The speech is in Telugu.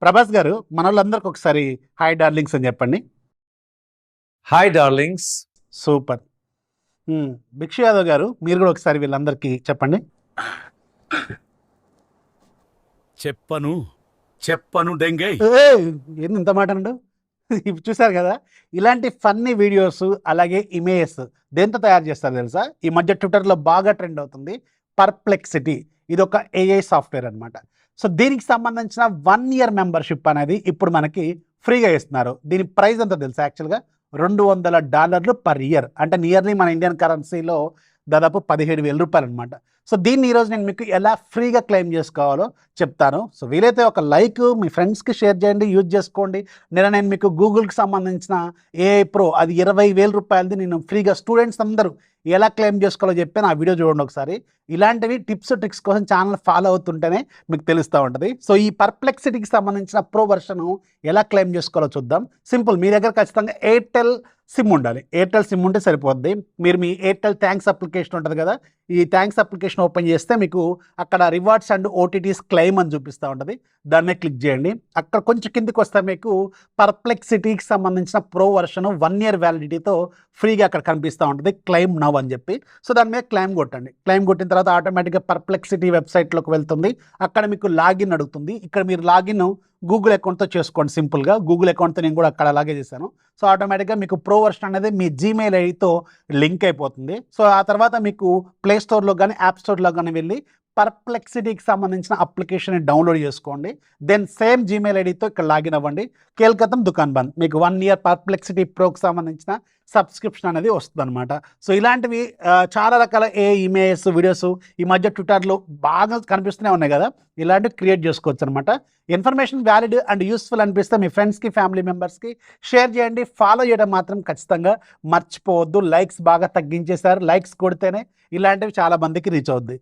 ప్రభాస్ గారు మనోళ్ళందరికి ఒకసారి హాయ్ డార్లింగ్స్ అని చెప్పండి. Hi darlings. సూపర్. భిక్షు యాదవ్ గారు మీరు కూడా ఒకసారి వీళ్ళందరికీ చెప్పండి. చెప్పను చెప్పను డెంగై. ఏంది ఇంత మాట అండు? ఇప్పుడు చూసారు కదా, ఇలాంటి ఫన్నీ వీడియోస్ అలాగే ఇమేజెస్ దేంతో తయారు చేస్తారు తెలుసా? ఈ మధ్య ట్విట్టర్లో బాగా ట్రెండ్ అవుతుంది పర్ప్లెక్సిటీ. ఇది ఒక ఏఐ సాఫ్ట్వేర్ అనమాట. సో దీనికి సంబంధించిన 1 year మెంబర్షిప్ అనేది ఇప్పుడు మనకి ఫ్రీగా ఇస్తున్నారు. దీని ప్రైస్ ఎంత తెలుసా? యాక్చువల్గా $200 పర్ ఇయర్, అంటే నియర్లీ మన ఇండియన్ కరెన్సీలో దాదాపు 17,000 రూపాయలు అనమాట. సో దీన్ని ఈరోజు నేను మీకు ఎలా ఫ్రీగా క్లెయిమ్ చేసుకోవాలో చెప్తాను. సో వీలైతే ఒక లైక్ మీ ఫ్రెండ్స్కి షేర్ చేయండి, యూజ్ చేసుకోండి. నేను మీకు గూగుల్కి సంబంధించిన ఏఐ ప్రో అది 20,000 రూపాయలది నేను ఫ్రీగా స్టూడెంట్స్ అందరూ ఎలా క్లెయిమ్ చేసుకోవాలో చెప్పి నా వీడియో చూడండి ఒకసారి. ఇలాంటివి టిప్స్ ట్రిక్స్ కోసం ఛానల్ ఫాలో అవుతుంటేనే మీకు తెలుస్తూ ఉంటుంది. సో ఈ పర్ప్లెక్సిటీకి సంబంధించిన ప్రో వర్షన్ ఎలా క్లెయిమ్ చేసుకోవాలో చూద్దాం. సింపుల్, మీ దగ్గర ఖచ్చితంగా ఎయిర్టెల్ సిమ్ ఉండాలి. ఎయిర్టెల్ సిమ్ ఉంటే సరిపోద్ది. మీరు మీ ఎయిర్టెల్ థ్యాంక్స్ అప్లికేషన్ ఉంటుంది కదా, ఈ థ్యాంక్స్ అప్లికేషన్ ఓపెన్ చేస్తే మీకు అక్కడ రివార్డ్స్ అండ్ ఓటీటీస్ క్లెయిమ్ అని చూపిస్తూ ఉంటుంది. దాని మీద క్లిక్ చేయండి. అక్కడ కొంచెం కిందికి వస్తే మీకు పర్ప్లెక్సిటీకి సంబంధించిన ప్రో వర్షన్ 1 year వ్యాలిడిటీతో ఫ్రీగా అక్కడ కనిపిస్తూ ఉంటుంది, క్లెయిమ్ నవ్ అని చెప్పి. సో దాని మీద క్లెయిమ్ కొట్టండి. క్లెయిమ్ కొట్టిన తర్వాత ఆటోమేటిక్గా పర్ప్లెక్సిటీ వెబ్సైట్లోకి వెళ్తుంది. అక్కడ మీకు లాగిన్ అడుగుతుంది. ఇక్కడ మీరు లాగిన్ గూగుల్ అకౌంట్తో చేసుకోండి. సింపుల్గా గూగుల్ అకౌంట్తో నేను కూడా అక్కడ అలాగే చేశాను. సో ఆటోమేటిక్గా మీకు ప్రో వర్షన్ అనేది మీ జీమెయిల్ ఐడితో లింక్ అయిపోతుంది. సో ఆ తర్వాత మీకు ప్లే స్టోర్లో కానీ యాప్ స్టోర్లో కానీ వెళ్ళి పర్ప్లెక్సిటీకి సంబంధించిన అప్లికేషన్ డౌన్లోడ్ చేసుకోండి. దెన్ సేమ్ జీమెయిల్ ఐడితో ఇక్కడ లాగిన్ అవ్వండి. కేల్కతం దుకాన్ బంద్. మీకు 1 year పర్ప్లెక్సిటీ ప్రోకి సంబంధించిన సబ్స్క్రిప్షన్ అనేది వస్తుంది అనమాట. సో ఇలాంటివి చాలా రకాల ఇమేజెస్ వీడియోస్ ఈ మధ్య ట్విట్టర్లో బాగా కనిపిస్తూనే ఉన్నాయి కదా, ఇలాంటివి క్రియేట్ చేసుకోవచ్చు అనమాట. ఇన్ఫర్మేషన్ వ్యాలిడ్ అండ్ యూస్ఫుల్ అనిపిస్తే మీ ఫ్రెండ్స్కి ఫ్యామిలీ మెంబర్స్కి షేర్ చేయండి. ఫాలో చేయడం మాత్రం ఖచ్చితంగా మర్చిపోవద్దు. లైక్స్ బాగా తగ్గించేశారు. లైక్స్ కొడితేనే ఇలాంటివి చాలా మందికి రీచ్ అవుద్ది.